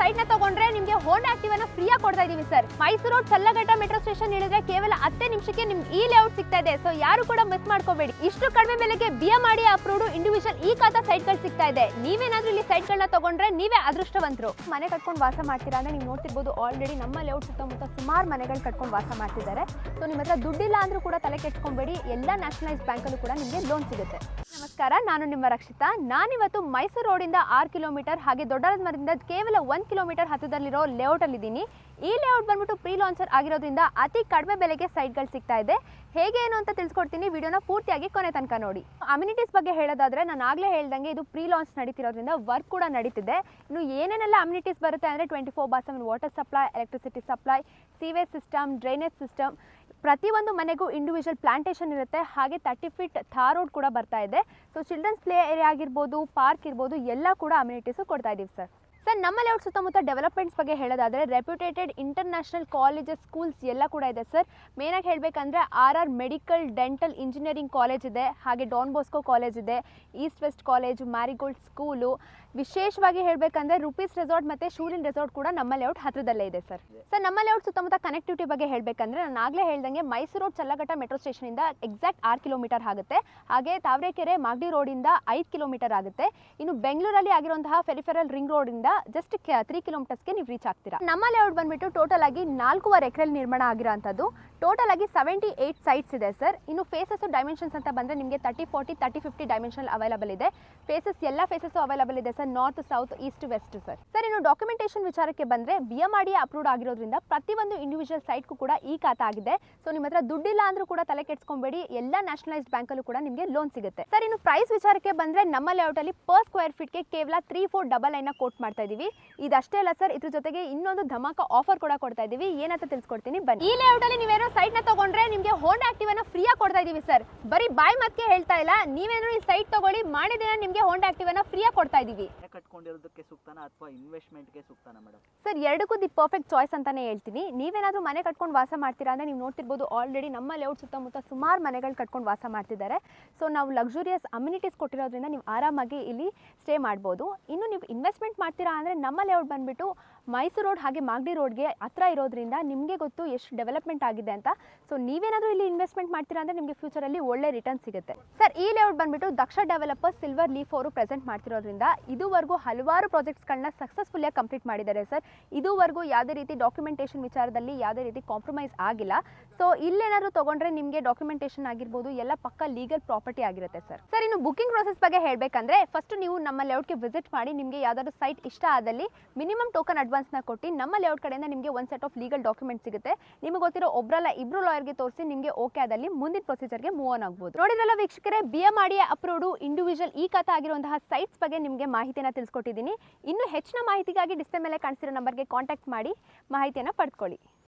Site ನ ತಗೊಂಡ್ರೆ ನಿಮಗೆ ಹೋಂಡಾ ಆಕ್ಟಿವಾನ ಫ್ರೀ ಆಗಿ ಕೊಡ್ತಾ ಇದೀವಿ sir. Mysuru road Challaghatta metro station ಇಳಿದ್ರೆ ಕೇವಲ 10 ನಿಮಿಷಕ್ಕೆ ನಿಮ್ಗೆ ಈ ಲೇಔಟ್ ಸಿಗ್ತಾ ಇದೆ. ಸೊ ಯಾರು ಕೂಡ ಮಿಸ್ ಮಾಡ್ಕೋಬೇಡಿ. ಇಷ್ಟು ಕಡಿಮೆ ಬೆಲೆಗೆ BMRDA ಅಪ್ರೂವ್ಡ್ ಇಂಡಿವಿಜುವಲ್ ಈ ಖಾತಾ ಸೈಟ್ಗಳು ಸಿಗ್ತಾ ಇದೆ. ನೀವೇನಾದ್ರೂ ಇಲ್ಲಿ ಸೈಟ್ಗಳನ್ನ ತಗೊಂಡ್ರೆ ನೀವೇ ಅದೃಷ್ಟವಂತರು. ಮನೆ ಕಟ್ಕೊಂಡು ವಾಸ ಮಾಡ್ತೀರಾ ಅಂದ್ರೆ ನೀವು ನೋಡ್ತಿರ್ಬೋದು ಆಲ್ರೆಡಿ ನಮ್ಮ ಲೇಔಟ್ ಸುತ್ತಮುತ್ತ ಸುಮಾರು ಮನೆಗಳು ಕಟ್ಕೊಂಡು ವಾಸ ಮಾಡ್ತಿದ್ದಾರೆ. ಸೊ ನಿಮ್ಮ ಹತ್ರ ದುಡ್ಡಿಲ್ಲ ಅಂದ್ರೂ ಕೂಡ ತಲೆ ಕೆಡ್ಸ್ಕೊಂಬೇಡಿ, ಎಲ್ಲ ನ್ಯಾಷನಲೈಸ್ ಬ್ಯಾಂಕಲ್ಲೂ ಕೂಡ ನಿಮಗೆ ಲೋನ್ ಸಿಗುತ್ತೆ. ನಮಸ್ಕಾರ, ನಾನು ನಿಮ್ಮ ರಕ್ಷಿತಾ. ನಾನಿವತ್ತು ಮೈಸೂರು ರೋಡಿಂದ 6 ಕಿಲೋಮೀಟರ್ ಹಾಗೆ ದೊಡ್ಡಮರದಿಂದ ಕೇವಲ 1 ಕಿಲೋಮೀಟರ್ ಹತ್ತಿರದಲ್ಲಿರೋ ಲೇಔಟ್ ಅಲ್ಲಿ ಇದ್ದೀನಿ. ಈ ಲೇಔಟ್ ಬಂದ್ಬಿಟ್ಟು ಪ್ರೀ ಲಾಂಚರ್ ಆಗಿರೋದ್ರಿಂದ ಅತಿ ಕಡಿಮೆ ಬೆಲೆಗೆ ಸೈಟ್ಗಳು ಸಿಗ್ತಾ ಇದೆ. ಹೇಗೆ ಏನು ಅಂತ ತಿಳಿಸ್ಕೊಡ್ತೀನಿ, ವಿಡಿಯೋನ ಪೂರ್ತಿಯಾಗಿ ಕೊನೆ ತನಕ ನೋಡಿ. ಅಮ್ಯುನಿಟೀಸ್ ಬಗ್ಗೆ ಹೇಳೋದಾದ್ರೆ ನಾನು ಆಗಲೇ ಹೇಳ್ದಂಗೆ ಇದು ಪ್ರೀ ಲಾಂಚ್ ನಡೀತಿರೋದ್ರಿಂದ ವರ್ಕ್ ಕೂಡ ನಡೀತಿದೆ. ಇನ್ನು ಏನೇನೆಲ್ಲ ಅಮ್ಯುನಿಟೀಸ್ ಬರುತ್ತೆ ಅಂದರೆ 24/7 water supply, electricity supply, sewage system, drainage system, ಪ್ರತಿಯೊಂದು ಮನೆಗೂ ಇಂಡಿವಿಜುವಲ್ ಪ್ಲಾಂಟೇಶನ್ ಇರುತ್ತೆ. ಹಾಗೆ 30 ಫೀಟ್ ಥಾರ್ ರೋಡ್ ಕೂಡ ಬರ್ತಾ ಇದೆ. ಸೊ ಚಿಲ್ಡ್ರನ್ಸ್ ಪ್ಲೇ ಏರಿಯಾ ಆಗಿರ್ಬೋದು, ಪಾರ್ಕ್ ಇರ್ಬೋದು, ಎಲ್ಲ ಕೂಡ ಅಮ್ಯುನಿಟೀಸು ಕೊಡ್ತಾ ಇದೀವಿ ಸರ್. ನಮ್ಮ ಲೇಔಟ್ ಸುತ್ತಮುತ್ತ ಡೆವಲಪ್ಮೆಂಟ್ಸ್ ಬಗ್ಗೆ ಹೇಳೋದಾದರೆ ರೆಪ್ಯೂಟೇಟೆಡ್ ಇಂಟರ್ನ್ಯಾಷನಲ್ ಕಾಲೇಜಸ್, ಸ್ಕೂಲ್ಸ್ ಎಲ್ಲ ಕೂಡ ಇದೆ ಸರ್. ಮೇನಾಗಿ ಹೇಳಬೇಕಂದ್ರೆ RR medical dental engineering college ಇದೆ, ಹಾಗೆ ಡಾನ್ ಬಾಸ್ಕೋ ಕಾಲೇಜ್ ಇದೆ, East West college, Marigold school. ವಿಶೇಷವಾಗಿ ಹೇಳಬೇಕಂದ್ರೆ ರೂಪೀಸ್ ರೆಸಾರ್ಟ್ ಮತ್ತು ಶೂಲಿನ್ ರೆಸಾರ್ಟ್ ಕೂಡ ನಮ್ಮ ಲೇಔಟ್ ಹತ್ರದಲ್ಲೇ ಇದೆ ಸರ್. ನಮ್ಮ ಲೇಔಟ್ ಸುತ್ತಮುತ್ತ ಕನೆಕ್ಟಿವಿಟಿ ಬಗ್ಗೆ ಹೇಳಬೇಕಂದ್ರೆ ನಾನು ಆಗಲೇ ಹೇಳ್ದಂಗೆ ಮೈಸೂರು ರೋಡ್ ಚಲ್ಲಘಟ್ಟ ಮೆಟ್ರೋ ಸ್ಟೇಷನಿಂದ ಎಕ್ಸಾಕ್ಟ್ 6 ಕಿಲೋಮೀಟರ್ ಆಗುತ್ತೆ. ಹಾಗೆ ತಾವರೆಕೆರೆ ಮಾಗಡಿ ರೋಡಿಂದ 5 ಕಿಲೋಮೀಟರ್ ಆಗುತ್ತೆ. ಇನ್ನು ಬೆಂಗಳೂರಲ್ಲಿ ಆಗಿರುವಂತಹ ಫೆರಿಫೆರಲ್ ರಿಂಗ್ ರೋಡಿಂದ ಜಸ್ಟ್ 3 ಕಿಲೋಮೀಟರ್ಸ್ಗೆ ನೀವು ರೀಚ್ ಆಗ್ತೀರಾ. ನಮ್ಮ ಲೇಔಟ್ ಬಂದ್ಬಿಟ್ಟು ಟೋಟಲ್ ಆಗಿ 4.5 ಎಕರೆಯಲ್ಲಿ ನಿರ್ಮಾಣ ಆಗಿರೋಂಥದ್ದು. ಟೋಟಲ್ ಆಗಿ 78 ಸೈಟ್ಸ್ ಇದೆ ಸರ್. ಇನ್ನು ಫೇಸಸ್ ಡೈಮೆನ್ಷನ್ಸ್ ಅಂತ ಬಂದರೆ ನಿಮಗೆ 30, 40, 30, 50 ಡೈಮೆನ್ಷನ್ ಅವೈಲಬಲ್ ಇದೆ. ಎಲ್ಲ ಫೇಸಸ್ ಅವೈಲಬಲ್ ಇದೆ sir, north, south, east, west sir. ಇನ್ನು ಡಾಕ್ಯುಮೆಂಟೇಷನ್ ವಿಚಾರಕ್ಕೆ ಬಂದರೆ BMRDA ಅಪ್ರೂವ್ಡ್ ಆಗಿರೋದ್ರಿಂದ ಪ್ರತಿಯೊಂದು ಇಂಡಿವಿಜುವಲ್ ಸೈಟ್ಗೂ ಕೂಡ ಈ ಖಾತಾ ಆಗಿದೆ. ಸೊ ನಿಮ್ಮ ಹತ್ರ ದುಡ್ಡಿಲ್ಲ ಅಂದ್ರೂ ಕೂಡ ತಲೆ ಕೆಡ್ಸ್ಕೊಂಬೇಡಿ, ಎಲ್ಲ ನ್ಯಾಷನಲೈಸ್ಡ್ ಬ್ಯಾಂಕಲ್ಲೂ ಕೂಡ ನಿಮಗೆ ಲೋನ್ ಸಿಗುತ್ತೆ ಸರ್. ಇನ್ನು ಪ್ರೈಸ್ ವಿಚಾರಕ್ಕೆ ಬಂದರೆ ನಮ್ಮ ಲೇಔಟಲ್ಲಿ ಪರ್ ಸ್ಕ್ವೇರ್ ಫೀಟ್ಗೆ ಕೇವಲ 3499 ಕೋಟ್ ಮಾಡ್ತಾ ಇದೀವಿ. ಇದಷ್ಟೇ ಅಲ್ಲ ಸರ್, ಇದ್ರ ಜೊತೆಗೆ ಇನ್ನೊಂದು ಧಮಾಕ ಆಫರ್ ಕೂಡ ಕೊಡ್ತಾ ಇದೀವಿ. ಏನಂತ ತಿಳಿಸ್ಕೊಡ್ತೀನಿ ಬನ್ನಿ. ಈ ಲೇಔಟ್ ಅಲ್ಲಿ ನೀವೇನೋ ಸೈಟ್ ನ ತಗೊಂಡ್ರೆ ನಿಮಗೆ ಹೋಂಡಾ ಆಕ್ಟಿವಾನ ಫ್ರೀ ಆಗಿ ಕೊಡ್ತಾ ಇದೀವಿ ಸರ್. ಬರೀ ಬಾಯ್ ಮಾತಕ್ಕೆ ಹೇಳ್ತಾ ಇಲ್ಲ, ನೀವೇನೋ ಈ ಸೈಟ್ ತಗೊಳ್ಳಿ, ಮಾಡಿದಿನ ನಿಮಗೆ ಹೋಂಡಾ ಆಕ್ಟಿವಾನ ಫ್ರೀ ಆಗಿ ಕೊಡ್ತಾ ಇದೀವಿ. ಕಟ್ಕೊಂಡಿರೋದಕ್ಕೆ ಸೂಕ್ತನಾ ಅಥವಾ ಇನ್ವೆಸ್ಟ್ಮೆಂಟ್ಗೆ ಸೂಕ್ತನಾ ಮೇಡಮ್? ಸರ್, ಎರಡಕ್ಕೂ ದಿ ಪರ್ಫೆಕ್ಟ್ ಚಾಯ್ಸ್ ಅಂತಾನೆ ಹೇಳ್ತೀನಿ. ನೀವೇನಾದ್ರೂ ಮನೆ ಕಟ್ಕೊಂಡು ವಾಸ ಮಾಡ್ತೀರಾ ಅಂದ್ರೆ ನೀವು ನೋಡ್ತಿರ್ಬೋದು ಆಲ್ರೆಡಿ ನಮ್ಮ ಲೇಔಟ್ ಸುತ್ತಮುತ್ತ ಸುಮಾರು ಮನೆಗಳು ಕಟ್ಕೊಂಡು ವಾಸ ಮಾಡ್ತಿದ್ದಾರೆ. ಸೊ ನಾವು ಲಕ್ಸುರಿಯಸ್ ಅಮ್ಯುನಿಟೀಸ್ ಕೊಟ್ಟಿರೋದ್ರಿಂದ ನೀವು ಆರಾಮಾಗಿ ಇಲ್ಲಿ ಸ್ಟೇ ಮಾಡ್ಬೋದು. ಇನ್ನು ನೀವು ಇನ್ವೆಸ್ಟ್ಮೆಂಟ್ ಮಾಡ್ತೀರಾ ಅಂದರೆ ನಮ್ಮ ಲೇಔಟ್ ಬಂದುಬಿಟ್ಟು ಮೈಸೂರು ರೋಡ್ ಹಾಗೆ ಮಾಗಡಿ ರೋಡ್ಗೆ ಹತ್ರ ಇರೋದ್ರಿಂದ ನಿಮಗೆ ಗೊತ್ತು ಎಷ್ಟು ಡೆವಲಪ್ಮೆಂಟ್ ಆಗಿದೆ ಅಂತ. ಸೊ ನೀವೇನಾದರೂ ಇಲ್ಲಿ ಇನ್ವೆಸ್ಟ್ಮೆಂಟ್ ಮಾಡ್ತೀರಾ ಅಂದರೆ ನಿಮಗೆ ಫ್ಯೂಚರಲ್ಲಿ ಒಳ್ಳೆ ರಿಟರ್ನ್ ಸಿಗುತ್ತೆ ಸರ್. ಈ ಲೇಔಟ್ ಬಂದುಬಿಟ್ಟು ದಕ್ಷ ಡೆವಲಪರ್ಸ್ ಸಿಲ್ವರ್ ಲೀಫ್ ಅವರು ಪ್ರೆಸೆಂಟ್ ಮಾಡ್ತಿರೋದ್ರಿಂದ ಇದುವರೆಗೂ ಹಲವಾರು ಪ್ರಾಜೆಕ್ಟ್ಸ್ಗಳನ್ನ ಸಕ್ಸಸ್ಫುಲ್ಲಿಯಾಗಿ ಕಂಪ್ಲೀಟ್ ಮಾಡಿದ್ದಾರೆ ಸರ್. ಇದುವರೆಗೂ ಯಾವುದೇ ರೀತಿ ಡಾಕ್ಯುಮೆಂಟೇಷನ್ ವಿಚಾರದಲ್ಲಿ ಯಾವುದೇ ರೀತಿ ಕಾಂಪ್ರಮೈಸ್ ಆಗಿಲ್ಲ. ಸೊ ಇಲ್ಲೇನಾದರೂ ತೊಗೊಂಡ್ರೆ ನಿಮಗೆ ಡಾಕ್ಯುಮೆಂಟೇಷನ್ ಆಗಿರ್ಬೋದು ಎಲ್ಲ ಪಕ್ಕ ಲೀಗಲ್ ಪ್ರಾಪರ್ಟಿ ಆಗಿರುತ್ತೆ ಸರ್. ಇನ್ನು ಬುಕಿಂಗ್ ಪ್ರೊಸೆಸ್ ಬಗ್ಗೆ ಹೇಳಬೇಕಂದ್ರೆ ಫಸ್ಟ್ ನೀವು ನಮ್ಮ ಲೇಔಟ್ಗೆ ವಿಸಿಟ್ ಮಾಡಿ ನಿಮಗೆ ಯಾವುದಾದ್ರು ಸೈಟ್ ಇಷ್ಟ ಆದಲ್ಲಿ ಮಿನಿಮಮ್ ಟೋಕನ್ ಅಡ್ವಾನ್ಸ್ನ ಕೊಟ್ಟು ನಮ್ಮ ಲೇಔಟ್ ಕಡೆಯಿಂದ ನಿಮಗೆ ಒಂದು ಸೆಟ್ ಆಫ್ ಲೀಗಲ್ ಡಾಕ್ಯುಮೆಂಟ್ ಸಿಗುತ್ತೆ. ನಿಮಗೆ ಗೊತ್ತಿರೋ ಒಬ್ಬರಲ್ಲ ಇಬ್ಬರು ಲಾಯರ್ಗೆ ತೋರಿಸಿ ನಿಮಗೆ ಓಕೆ ಆದಲ್ಲಿ ಮುಂದಿನ ಪ್ರೊಸೀಜರ್ಗೆ ಮೂವ್ ಆನ್ ಆಗ್ಬೋದು. ನೋಡಿದ್ರಲ್ಲ ವೀಕ್ಷಕರೇ, BMRDA ಅಪ್ರೂವ್ಡ್ ಇಂಡಿವಿಜುವಲ್ ಈ ಖಾತಾ ಆಗಿರುವಂತಹ ಸೈಟ್ಸ್ ಬಗ್ಗೆ ನಿಮಗೆ ಮಾಹಿತಿಯನ್ನು ತಿಳಿಸ್ಕೊಟ್ಟಿದ್ದೀನಿ. ಇನ್ನು ಹೆಚ್ಚಿನ ಮಾಹಿತಿಗಾಗಿ ಡಿಸ್ಪ್ಲೇ ಮೇಲೆ ಕಾಣಿಸಿರೋ ನಂಬರ್ಗೆ ಕಾಂಟ್ಯಾಕ್ಟ್ ಮಾಡಿ ಮಾಹಿತಿಯನ್ನು ಪಡೆದುಕೊಳ್ಳಿ.